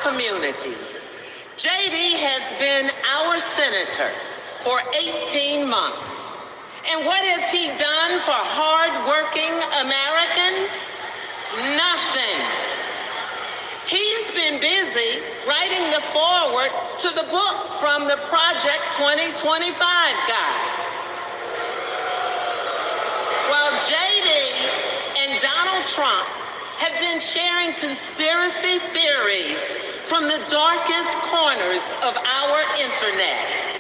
communities. JD has been our senator for 18 months. And what has he done for hard-working Americans? Nothing. He's been busy writing the foreword to the book from the Project 2025 guy. While JD and Donald Trump have been sharing conspiracy theories from the darkest corners of our internet,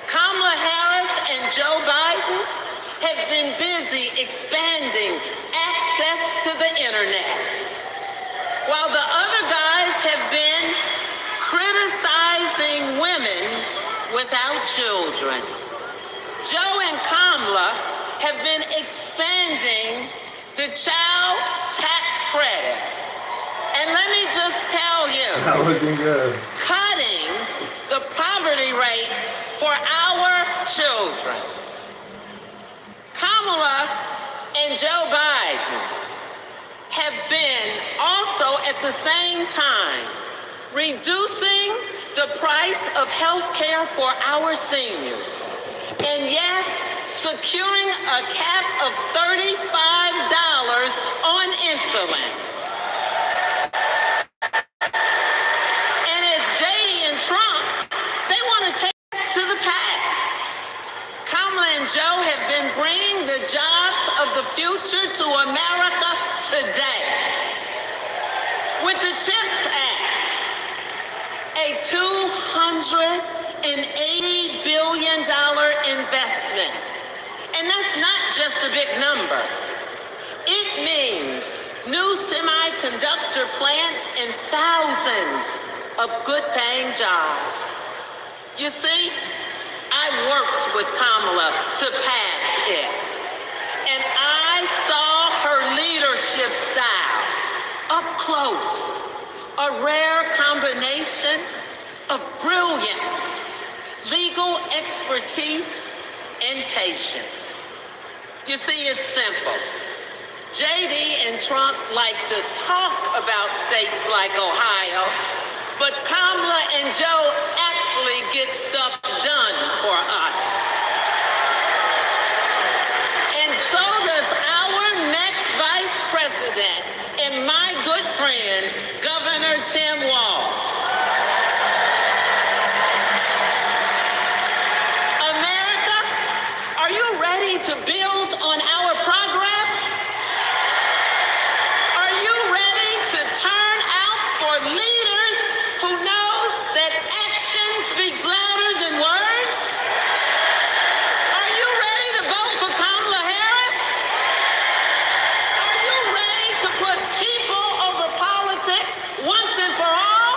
Kamala Harris and Joe Biden have been busy expanding access to the internet, while the other guys have been criticizing women without children. Joe and Kamala have been expanding the child tax credit. And let me just tell you, not looking good. Cutting the poverty rate for our children. Kamala and Joe Biden have been also at the same time reducing the price of health care for our seniors. And yes, securing a cap of $35 on insulin. And as JD and Trump, they want to take it to the past. Kamala and Joe have been bringing the jobs of the future to America today. With the CHIPS Act, a $280 billion investment. And that's not just a big number. It means new semiconductor plants and thousands of good-paying jobs. You see, I worked with Kamala to pass it, and I saw her leadership style up close, a rare combination of brilliance, legal expertise, and patience. You see, it's simple. JD and Trump like to talk about states like Ohio, but Kamala and Joe actually get stuff done for us. And so does our next vice president and my good friend, Governor Tim Walz. America, are you ready to build on our progress? Are you ready to turn out for leaders who know that action speaks louder than words? Are you ready to vote for Kamala Harris? Are you ready to put people over politics once and for all?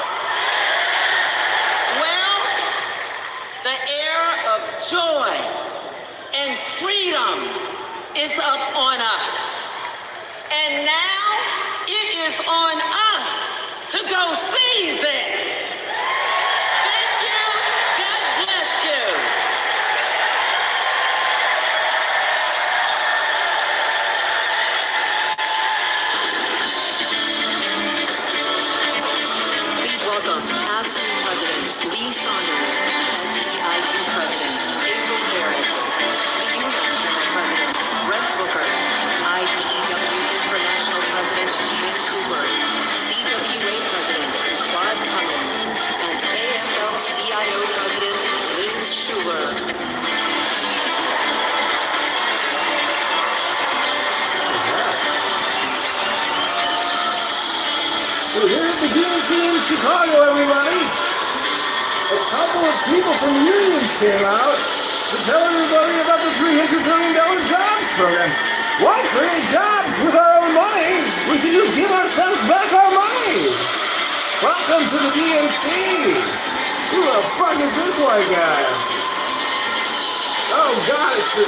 Well, the air of joy and freedom is up on us. And now it is on us to go seize it. Thank you. God bless you. Please welcome ABSE President Lee Saunders, SEIU President April Barrett, the UNEP President Brett Booker, IBEW International President Ian Cooper, CWA President Claude Cummins, and AFL-CIO President Liz Schuler. We're here at the DNC in Chicago, everybody. A couple of people from unions came out to tell everybody about the $300 billion jobs program. Why create jobs with our own money? We should just give ourselves back our money. Welcome to the DNC. Who the fuck is this white guy? Oh God, it's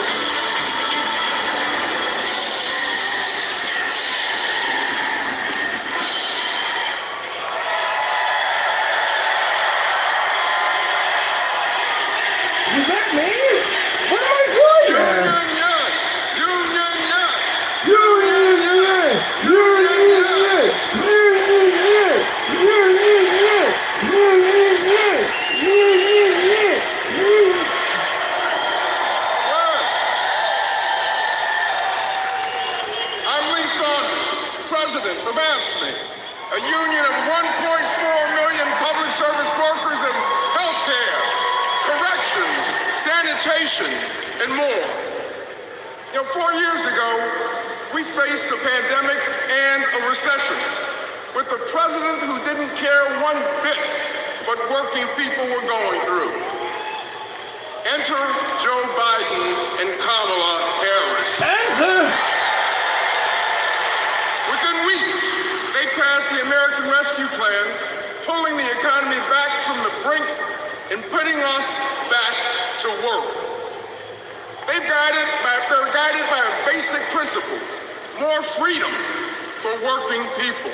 Is that me? What am I doing there? Union, transportation, and more. 4 years ago, we faced a pandemic and a recession with a president who didn't care one bit what working people were going through. Enter Joe Biden and Kamala Harris. Enter! Within weeks, they passed the American Rescue Plan, pulling the economy back from the brink and putting us back to work. They're guided by a basic principle: more freedom for working people,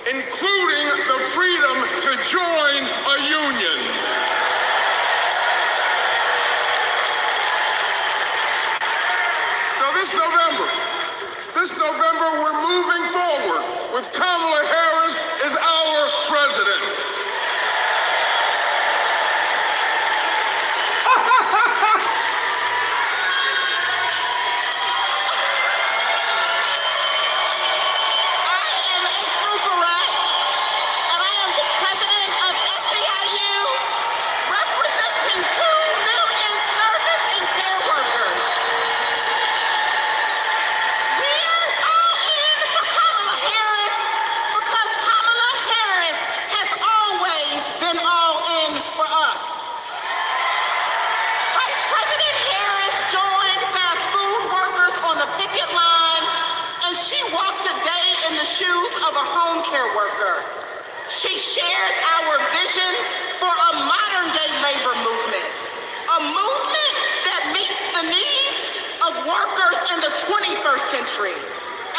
including the freedom to join a union. So this November, we're moving forward with Kamala Harris as our president. Shoes of a home care worker. She shares our vision for a modern day labor movement, a movement that meets the needs of workers in the 21st century,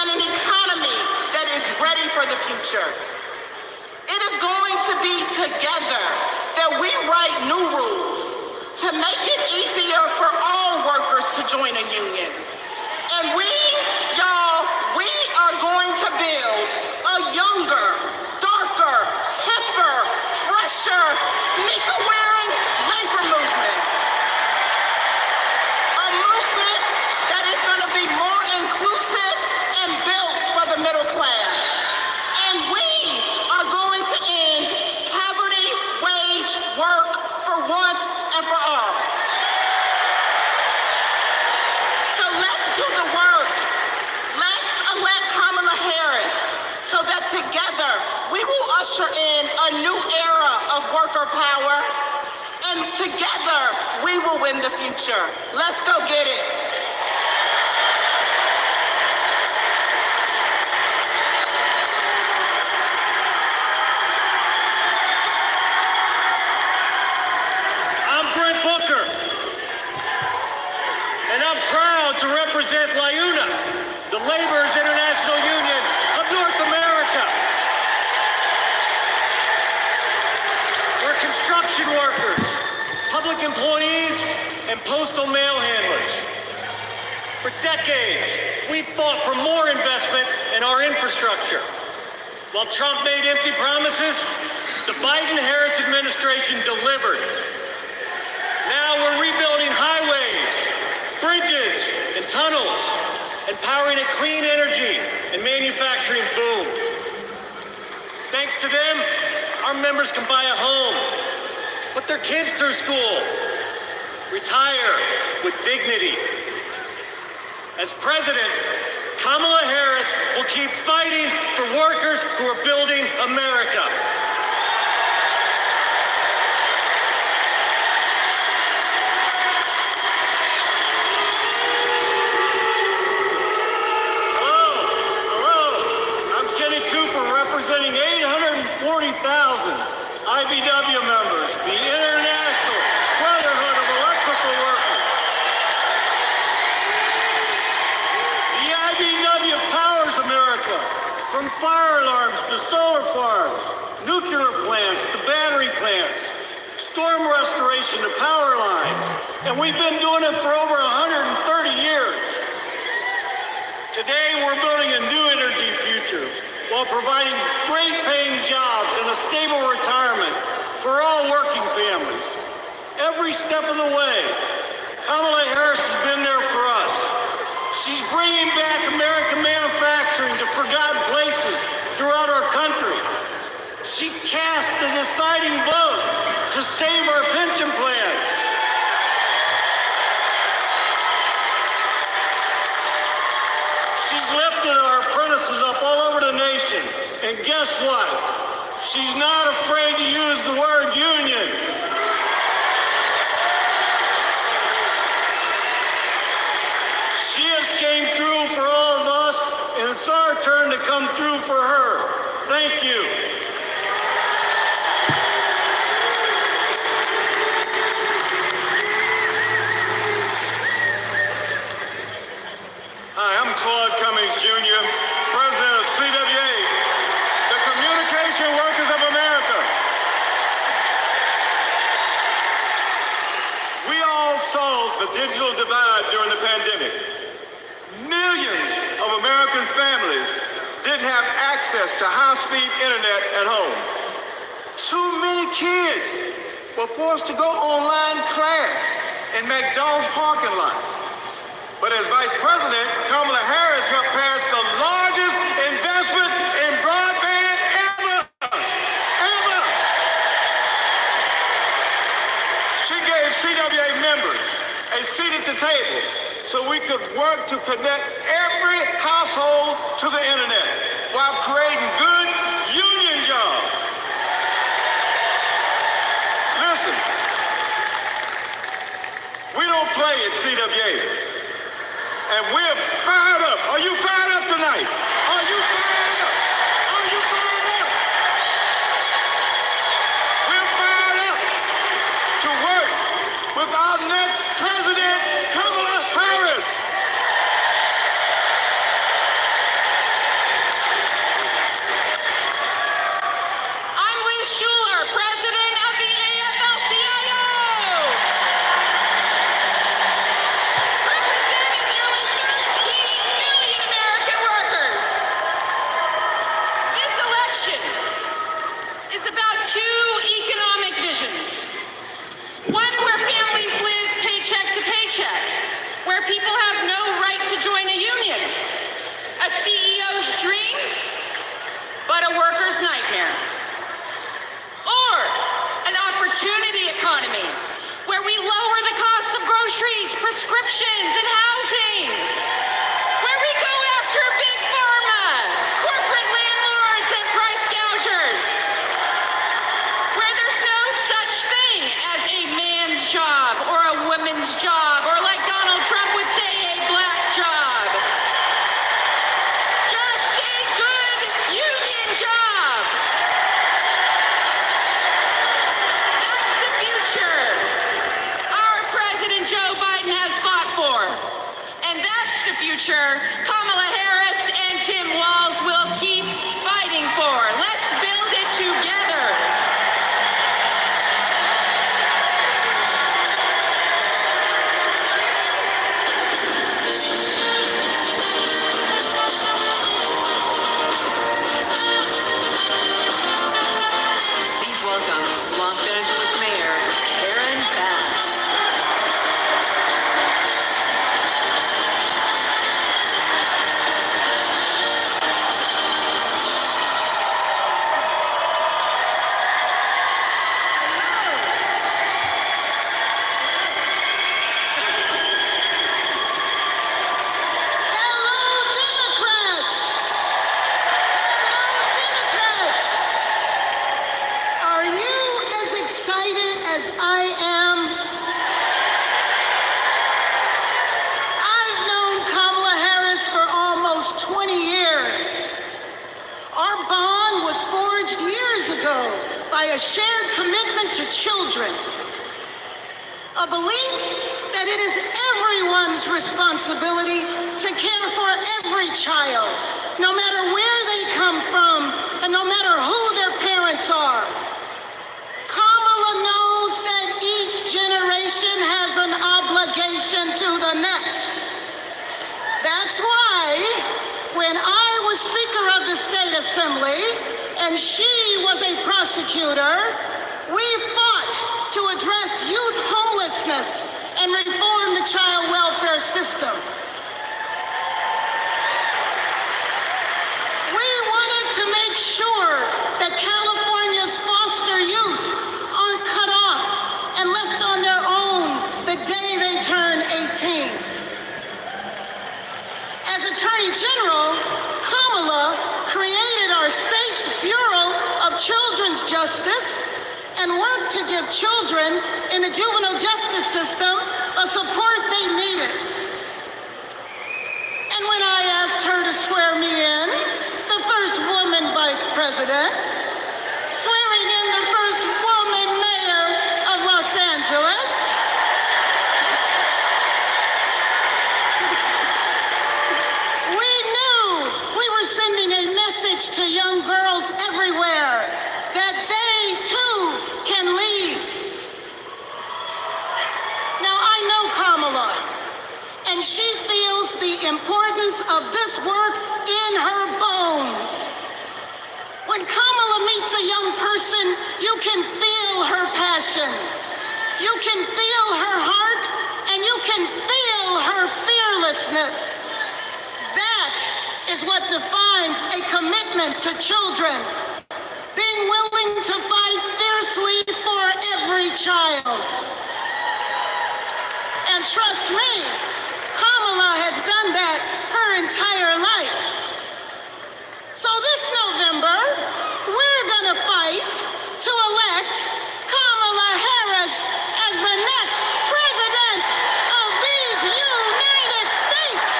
and an economy that is ready for the future. It is going to be together that we write new rules to make it easier for all workers to join a union. And we are going to build a younger, darker, hipper, fresher, sneaker-wearing labor movement. A movement that is going to be more inclusive and built for the middle class. And we are going to end poverty wage work for once and for all. So let's do the work. Let's elect Kamala Harris so that together we will usher in a new era of worker power, and together we will win the future. Let's go get it. I'm Brent Booker, and I'm proud to represent LIUNA, the Laborers International Union of North America. We're construction workers, public employees, and postal mail handlers. For decades, we've fought for more investment in our infrastructure. While Trump made empty promises, the Biden-Harris administration delivered. Now we're rebuilding highways, bridges, and tunnels, and powering a clean energy and manufacturing boom. Thanks to them, our members can buy a home, put their kids through school, retire with dignity. As president, Kamala Harris will keep fighting for workers who are building America. Representing 840,000 IBW members, the International Brotherhood of Electrical Workers. The IBW powers America, from fire alarms to solar farms, nuclear plants to battery plants, storm restoration to power lines, and we've been doing it for over 130 years. Today, we're building a new energy future while providing great-paying jobs and a stable retirement for all working families. Every step of the way, Kamala Harris has been there for us. She's bringing back American manufacturing to forgotten places throughout our country. She cast the deciding vote to save our pension plans. And guess what? She's not afraid to use the word union. She has came through for all of us, and it's our turn to come through for her. Thank you. Hi, I'm Claude Cummings Jr., President of CWA, the Communication Workers of America. We all saw the digital divide during the pandemic. Millions of American families didn't have access to high-speed internet at home. Too many kids were forced to go online class in McDonald's parking lots. But as Vice President, Kamala Harris helped pass the largest investment in broadband ever. She gave CWA members a seat at the table so we could work to connect every household to the internet while creating good union jobs. Listen, we don't play at CWA. And we're fired up. Are you fired up tonight? Are you fired up? Are you fired up? We're fired up to work with our next president, Kamala Harris. I'm Liz Schuler, President of the AFL-CIO. Representing nearly 13 million American workers. This election is about two economic visions. One where families live paycheck to paycheck, where people have no right to join a union. A CEO's dream, but a worker's nightmare. Or an opportunity economy, where we lower the costs of groceries, prescriptions, and housing. Where we go after big pharma, corporate landlords, and price gougers. Where there's no such thing as a man's job or a woman's job, or like Donald Trump would say, a black job. Just a good union job. That's the future our President Joe Biden has fought for. And that's the future Kamala Harris and Tim Walz will keep fighting for. Let's build it together. Please welcome Los Angeles Mayor Karen Bass. Hello, Democrats! Are you as excited as I am? I've known Kamala Harris for almost 20 years. Our bond was forged years ago by a shared commitment to children. A belief that it is everyone's responsibility to care for every child, no matter where they come from and no matter who their parents are. Kamala knows that each generation has an obligation to the next. That's why when I was Speaker of the State Assembly and she was a prosecutor, we fought to address youth homelessness and reform the child welfare system. We wanted to make sure that California's foster youth aren't cut off and left on their own the day they turn 18. As Attorney General, Kamala created our state's justice and worked to give children in the juvenile justice system a support they needed. And when I asked her to swear me in, the first woman vice president, swearing in the first woman mayor of Los Angeles, we knew we were sending a message to young girls everywhere that they too can lead. Now I know Kamala, and she feels the importance of this work in her bones. When Kamala meets a young person, you can feel her passion. You can feel her heart, and you can feel her fearlessness. That is what defines a commitment to children. Being willing to fight fiercely for every child. And trust me, Kamala has done that her entire life. So this November, we're gonna fight to elect Kamala Harris as the next president of these United States.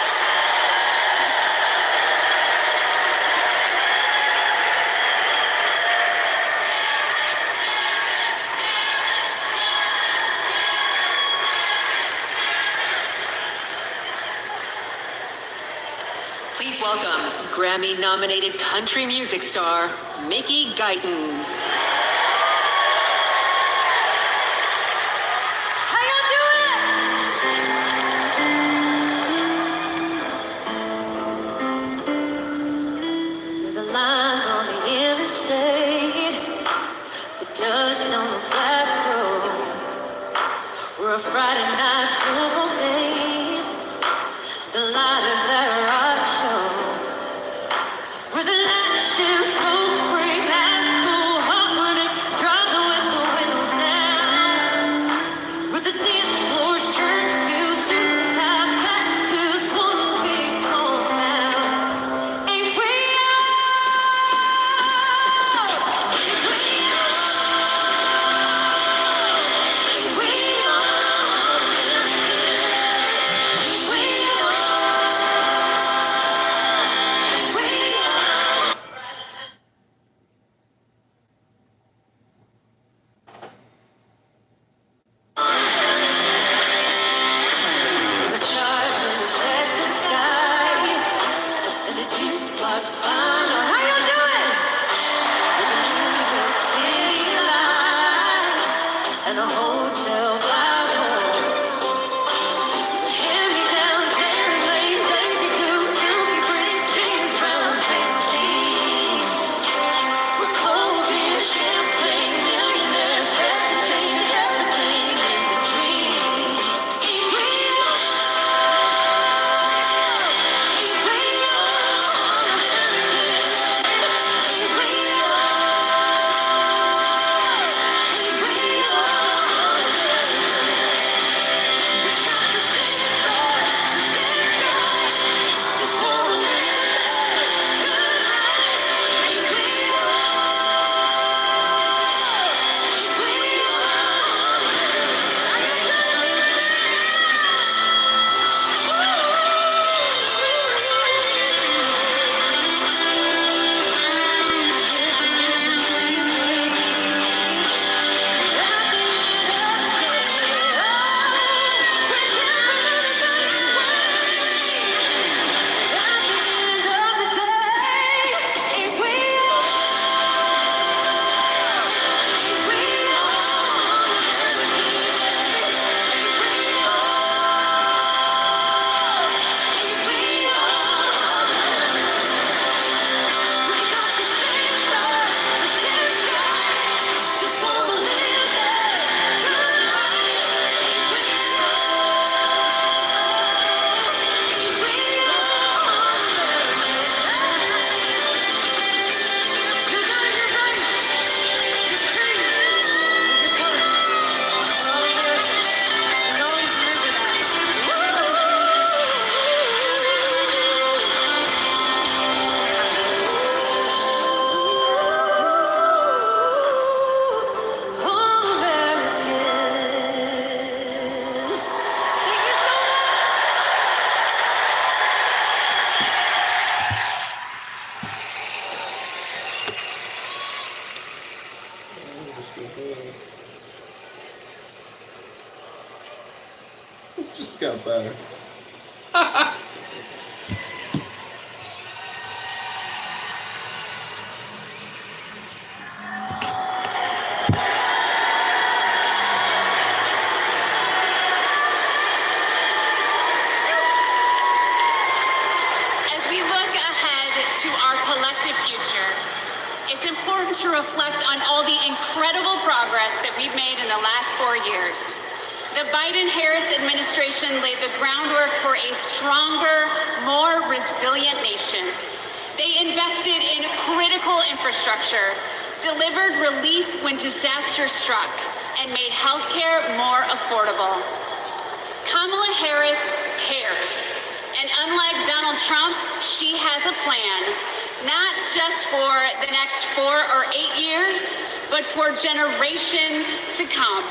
Please welcome Grammy-nominated country music star, Mickey Guyton. How y'all doing? The lines on the interstate, the dust on the back road. We're a Friday night football game. The lighters at a rock show. We're the night shift, smoke break, high school, hot running, driving with the windows down. We're the dance floors, church pews, suit ties, tattoos, one big small town. Ain't we all? Ain't we all? Ain't we all? Just got better. As we look ahead to our collective future, it's important to reflect on all the incredible progress that we've made in the last 4 years. The Biden-Harris administration laid the groundwork for a stronger, more resilient nation. They invested in critical infrastructure, delivered relief when disaster struck, and made healthcare more affordable. Kamala Harris cares. And unlike Donald Trump, she has a plan, not just for the next 4 or 8 years, but for generations to come.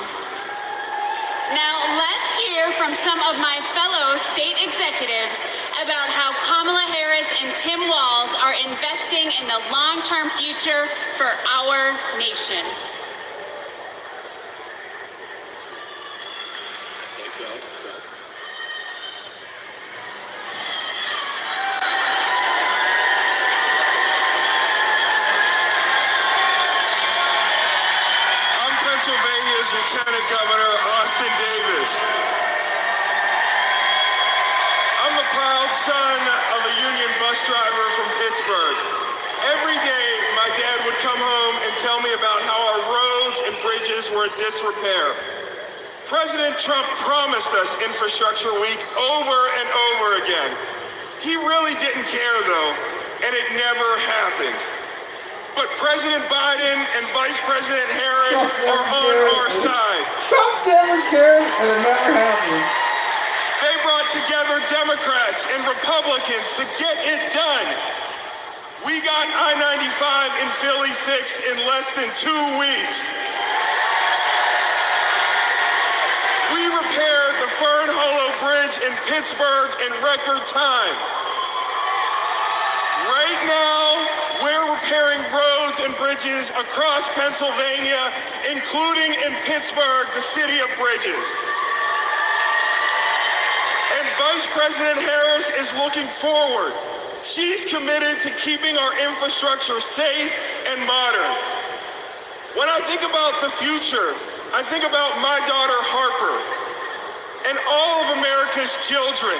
Now, let's hear from some of my fellow state executives about how Kamala Harris and Tim Walz are investing in the long-term future for our nation. Pennsylvania's Lieutenant Governor Austin Davis. I'm the proud son of a union bus driver from Pittsburgh. Every day, my dad would come home and tell me about how our roads and bridges were in disrepair. President Trump promised us Infrastructure Week over and over again. He really didn't care, though, and it never happened. But President Biden and Vice President Harris are on our side. Trump never cared, and it never happened. They brought together Democrats and Republicans to get it done. We got I-95 in Philly fixed in less than 2 weeks. We repaired the Fern Hollow Bridge in Pittsburgh in record time. Right now, we're repairing roads and bridges across Pennsylvania, including in Pittsburgh, the city of bridges. And Vice President Harris is looking forward. She's committed to keeping our infrastructure safe and modern. When I think about the future, I think about my daughter Harper and all of America's children.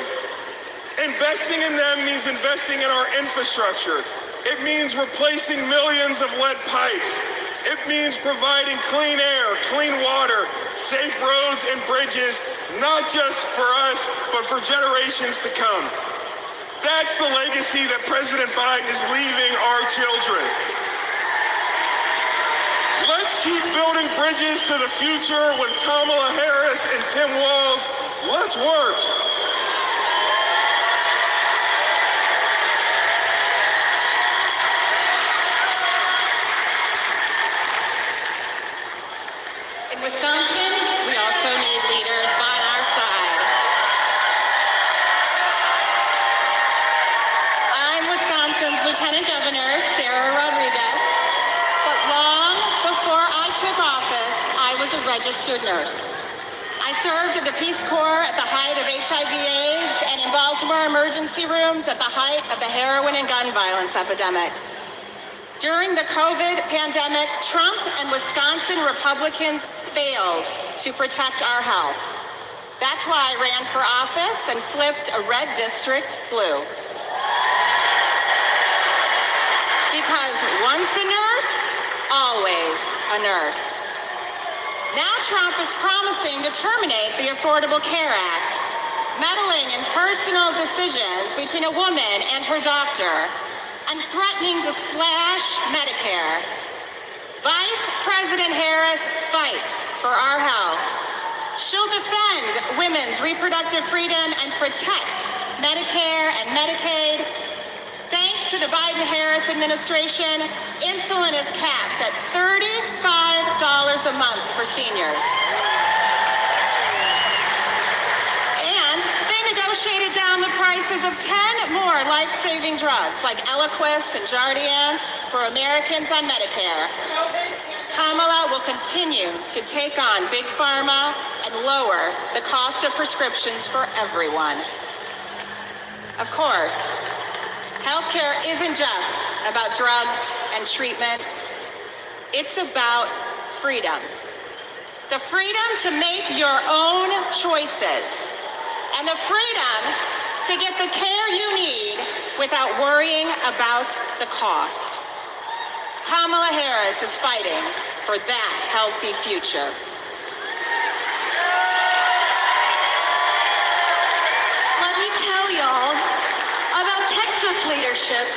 Investing in them means investing in our infrastructure. It means replacing millions of lead pipes. It means providing clean air, clean water, safe roads and bridges, not just for us, but for generations to come. That's the legacy that President Biden is leaving our children. Let's keep building bridges to the future with Kamala Harris and Tim Walz. Let's work. In Wisconsin, we also need leaders by our side. I'm Wisconsin's Lieutenant Governor, Sarah Rodriguez, but long before I took office, I was a registered nurse. I served in the Peace Corps at the height of HIV/AIDS and in Baltimore emergency rooms at the height of the heroin and gun violence epidemics. During the COVID pandemic, Trump and Wisconsin Republicans failed to protect our health. That's why I ran for office and flipped a red district blue. Because once a nurse, always a nurse. Now Trump is promising to terminate the Affordable Care Act, meddling in personal decisions between a woman and her doctor, and threatening to slash Medicare. Vice President Harris fights for our health. She'll defend women's reproductive freedom and protect Medicare and Medicaid. Thanks to the Biden-Harris administration, insulin is capped at $35 a month for seniors. And they negotiated down the prices of 10 more life-saving drugs like Eliquis and Jardiance for Americans on Medicare. Kamala will continue to take on Big Pharma and lower the cost of prescriptions for everyone. Of course, healthcare isn't just about drugs and treatment. It's about freedom. The freedom to make your own choices and the freedom to get the care you need without worrying about the cost. Kamala Harris is fighting for that healthy future. Let me tell y'all about Texas leadership.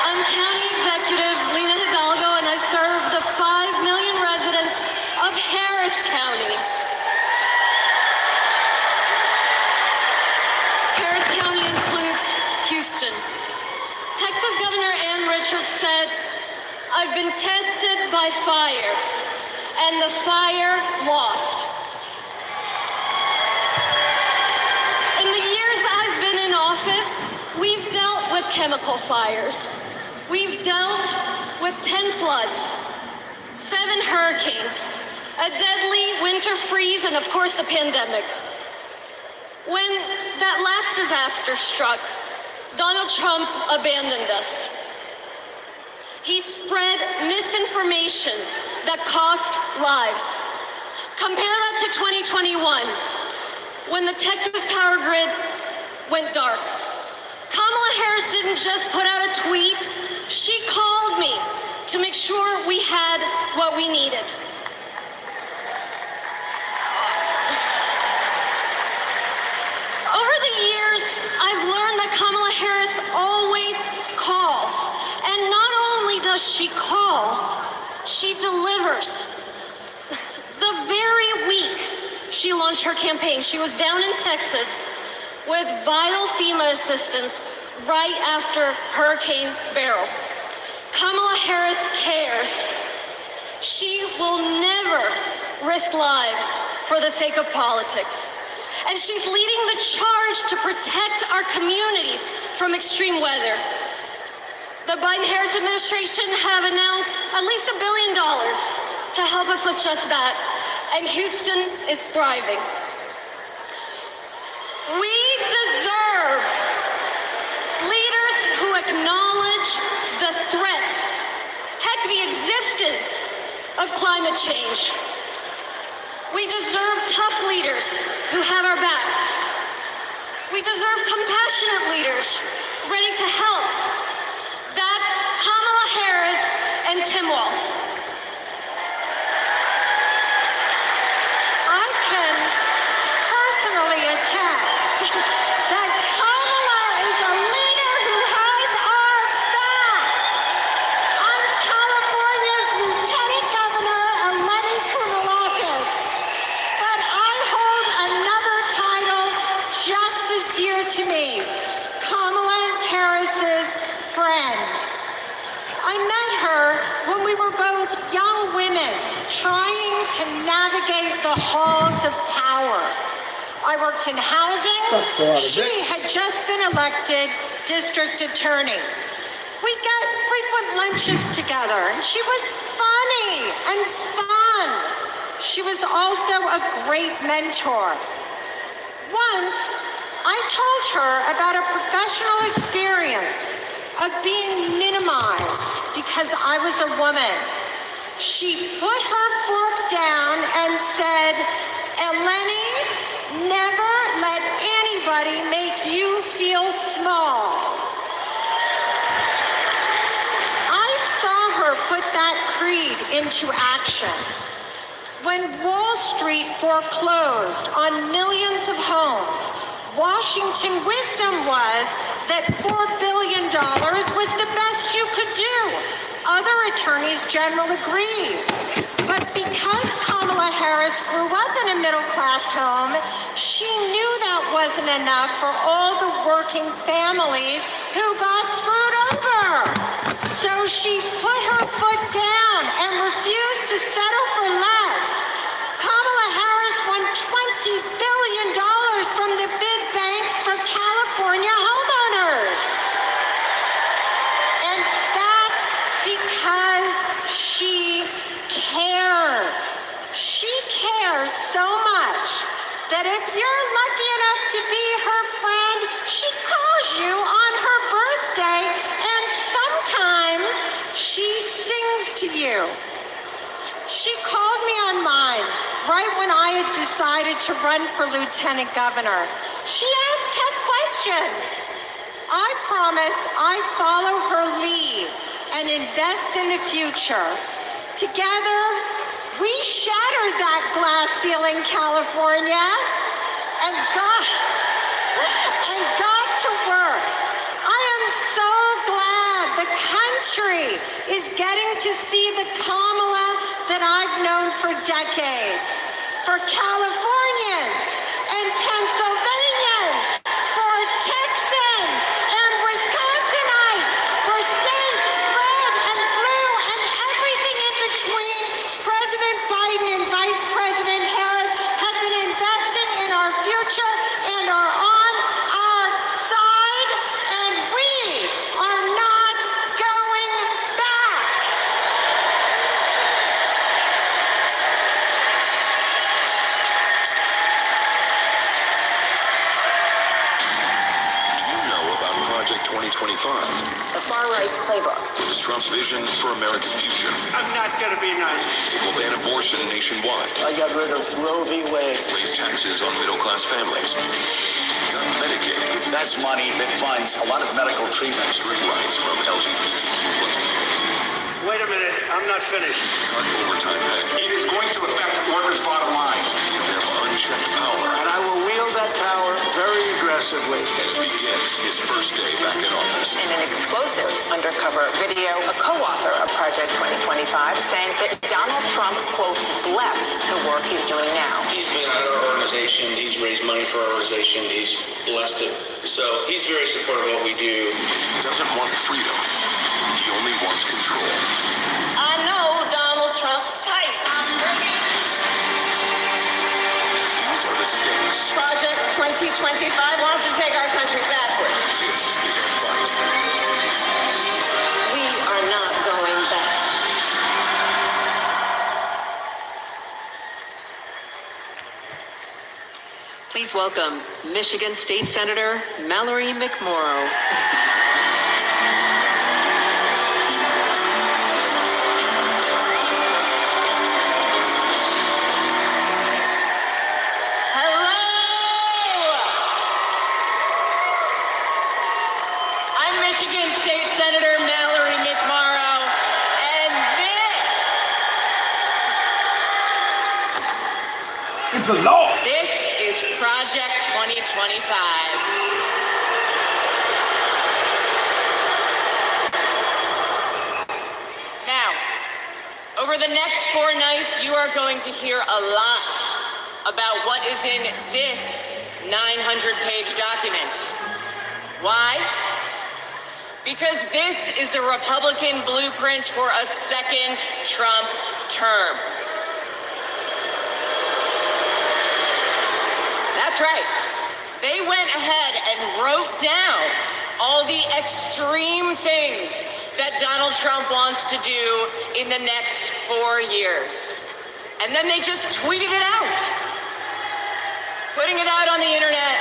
I'm County Executive Lena Hidalgo, and I serve the 5 million residents of Harris County. Harris County includes Houston. Texas Governor Ann Richards said, "I've been tested by fire, and the fire lost." In the years I've been in office, we've dealt with chemical fires. We've dealt with 10 floods, 7 hurricanes, a deadly winter freeze, and of course the pandemic. When that last disaster struck, Donald Trump abandoned us. He spread misinformation that cost lives. Compare that to 2021, when the Texas power grid went dark. Kamala Harris didn't just put out a tweet, she called me to make sure we had what we needed. Over the years, I've learned that Kamala Harris always calls. And not only does she call, she delivers. The very week she launched her campaign, she was down in Texas with vital FEMA assistance right after Hurricane Beryl. Kamala Harris cares. She will never risk lives for the sake of politics. And she's leading the charge to protect our communities from extreme weather. The Biden-Harris administration have announced at least $1 billion to help us with just that. And Houston is thriving. We deserve leaders who acknowledge the threats, heck, the existence of climate change. We deserve tough leaders who have our backs. We deserve compassionate leaders ready to help. That's Kamala Harris and Tim Walz. I can personally attest that Kamala is a leader who has our back. I'm California's Lieutenant Governor, Eleni Kounalakis, but I hold another title just as dear to me, Kamala Harris's friend. I met her when we were both young women trying to navigate the halls of power. I worked in housing. Sucked a lot of She dicks. had just been elected district attorney. We got frequent lunches together, and she was funny and fun. She was also a great mentor. Once, I told her about a professional experience of being minimized because I was a woman. She put her fork down and said, "Eleni, never let anybody make you feel small." I saw her put that creed into action. When Wall Street foreclosed on millions of homes, Washington wisdom was that $4 billion was the best you could do. Other attorneys generally agreed. But because Kamala Harris grew up in a middle-class home, she knew that wasn't enough for all the working families who got screwed over. So she put her foot down and refused to settle for less. Kamala Harris won $20 billion from the big banks for California homeowners. that if you're lucky enough to be her friend, she calls you on her birthday and sometimes she sings to you. She called me on mine right when I had decided to run for lieutenant governor. She asked tough questions. I promised I'd follow her lead and invest in the future. Together, we shattered that glass ceiling, California, and got to work. I am so glad the country is getting to see the Kamala that I've known for decades. For Californians and Pennsylvanians, for Texans and Wisconsinites, for states red and blue and everything in between, President Biden and Vice President Harris have been investing in our future and are on our side, and we are not going back. Do you know about Project 2025? The far right's playbook. It is Trump's vision for America's future. I'm not going to be nice. It will ban abortion nationwide, I got rid of Roe v. Wade. raise taxes on middle-class families, cut Medicaid, That's money that funds a lot of medical treatment. strip rights from LGBTQ+ community, Wait a minute, I'm not finished. cut overtime pay, It is going to affect workers' bottom lines. give them unchecked power, And I will wield that power very aggressively. and it begins his first day back in office. In an exclusive undercover video, a co-author of Project 2025 saying that Donald Trump, quote, blessed the work he's doing now. He's been at our organization. He's raised money for our organization. He's blessed it. So he's very supportive of what we do. He doesn't want freedom. He only wants control. I know Donald Trump's type. These are the stakes. Project 2025 wants to take our country backwards. This is our fight. We are not going back. Please welcome Michigan State Senator Mallory McMorrow. Hello! I'm Michigan State Senator Mallory McMorrow, and It's the law. this is Project 2025. Now, over the next 4 nights, you are going to hear a lot about what is in this 900-page document. Why? Because this is the Republican blueprint for a second Trump term. That's right. They went ahead and wrote down all the extreme things that Donald Trump wants to do in the next 4 years. And then they just tweeted it out, putting it out on the internet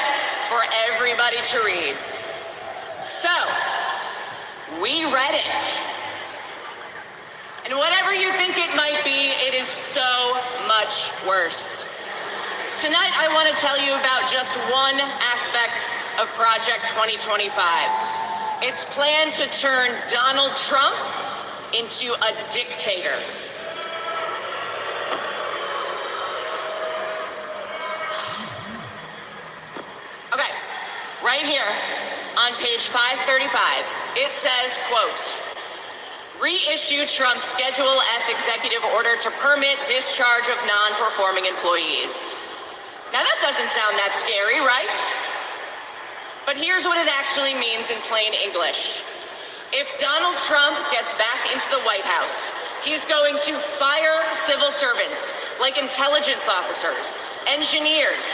for everybody to read. So, we read it. And whatever you think it might be, it is so much worse. Tonight, I want to tell you about just one aspect of Project 2025. Its plan to turn Donald Trump into a dictator. Okay, right here on page 535, it says, quote, reissue Trump's Schedule F executive order to permit discharge of non-performing employees. Now that doesn't sound that scary, right? But here's what it actually means in plain English. If Donald Trump gets back into the White House, he's going to fire civil servants like intelligence officers, engineers,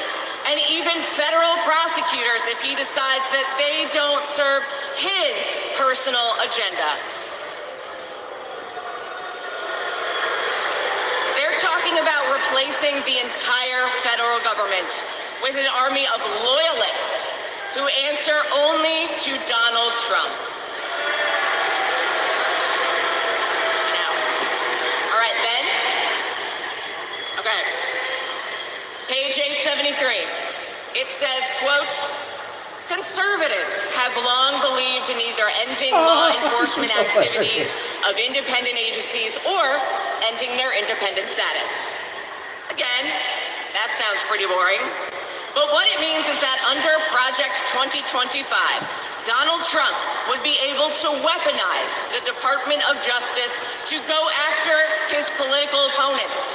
and even federal prosecutors if he decides that they don't serve his personal agenda. They're talking about replacing the entire federal government with an army of loyalists who answer only to Donald Trump. Now, all right, Ben? Okay. Page 873. It says, quote, conservatives have long believed in either ending law enforcement activities of independent agencies or ending their independent status. Again, that sounds pretty boring. But what it means is that under Project 2025, Donald Trump would be able to weaponize the Department of Justice to go after his political opponents.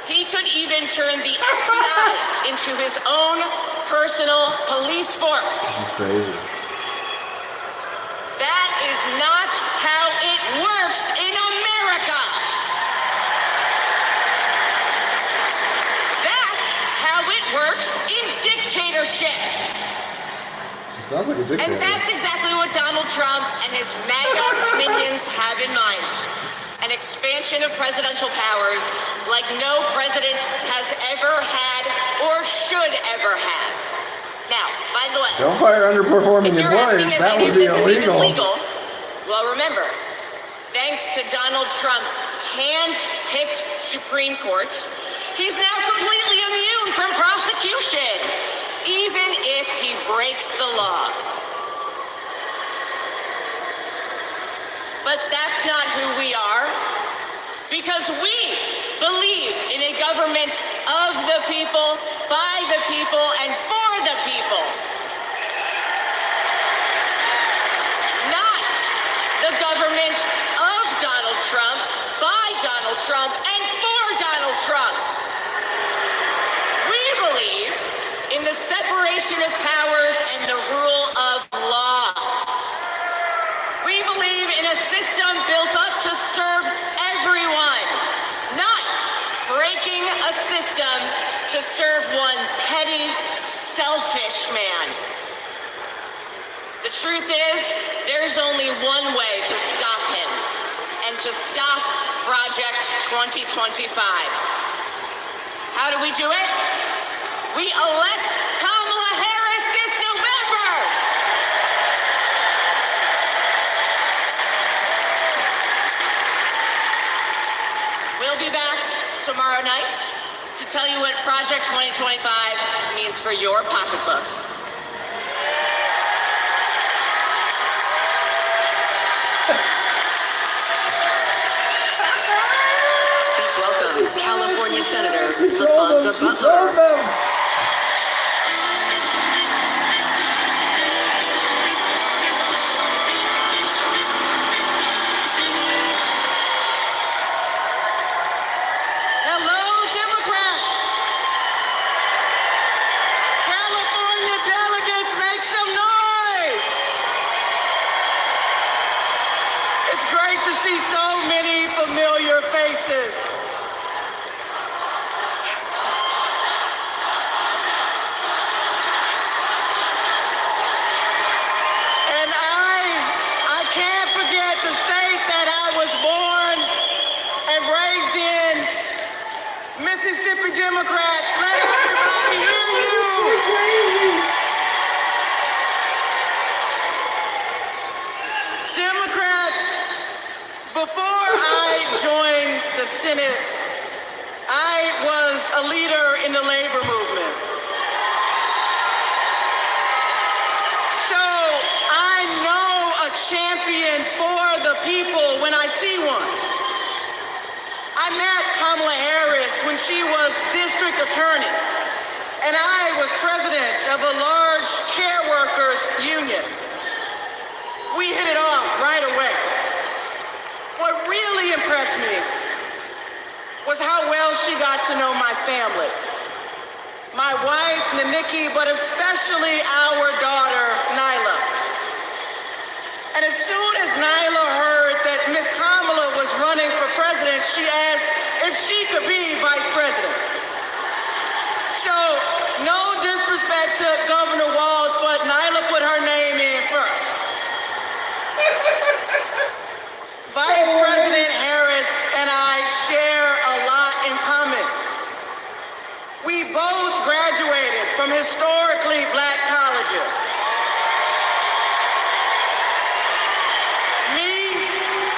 He could even turn the FBI into his own personal police force. This is crazy. That is not how it works in America. That's how it works in dictatorships. She sounds like a dictator. And that's exactly what Donald Trump and his MAGA minions have in mind. An expansion of presidential powers like no president has ever had or should ever have. Now, by the way, Don't fire underperforming if you're asking employees. if That any would of be this is even illegal. legal, well, remember, thanks to Donald Trump's hand-picked Supreme Court, he's now completely immune from prosecution, even if he breaks the law. But that's not who we are, because we believe in a government of the people, by the people, and for the people. Not the government of Donald Trump, by Donald Trump, and for Donald Trump. We believe in the separation of powers and the rule of law. We believe in a system built up to serve everyone, not breaking a system to serve one petty, selfish man. The truth is, there's only one way to stop him, and to stop Project 2025. How do we do it? We elect Kamala Harris this November! We'll be back tomorrow night to tell you what Project 2025 means for your pocketbook. Please welcome California Senator LaFonza Butler. Hello, Democrats. California delegates, make some noise. It's great to see so many familiar faces. And I can't forget the state that I was born and raised in. Mississippi Democrats, let everybody hear you. Democrats, before I joined the Senate, I was a leader in the labor movement. So I know a champion for the people when I see one. I met Kamala Harris when she was district attorney, and I was president of a large care workers union. We hit it off right away. What really impressed me was how well she got to know my family. My wife, Naniki, but especially our daughter, Nyla. And as soon as Nyla heard that Miss Kamala was running for president, she asked if she could be vice president. So, no disrespect to Governor Walz, but Nyla put her name in first. Vice President Harris and I share a lot in common. We both graduated from from historically black colleges. Me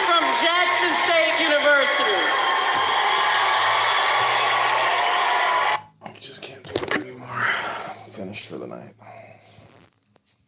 from Jackson State University. I just can't do it anymore. I'm finished for the night.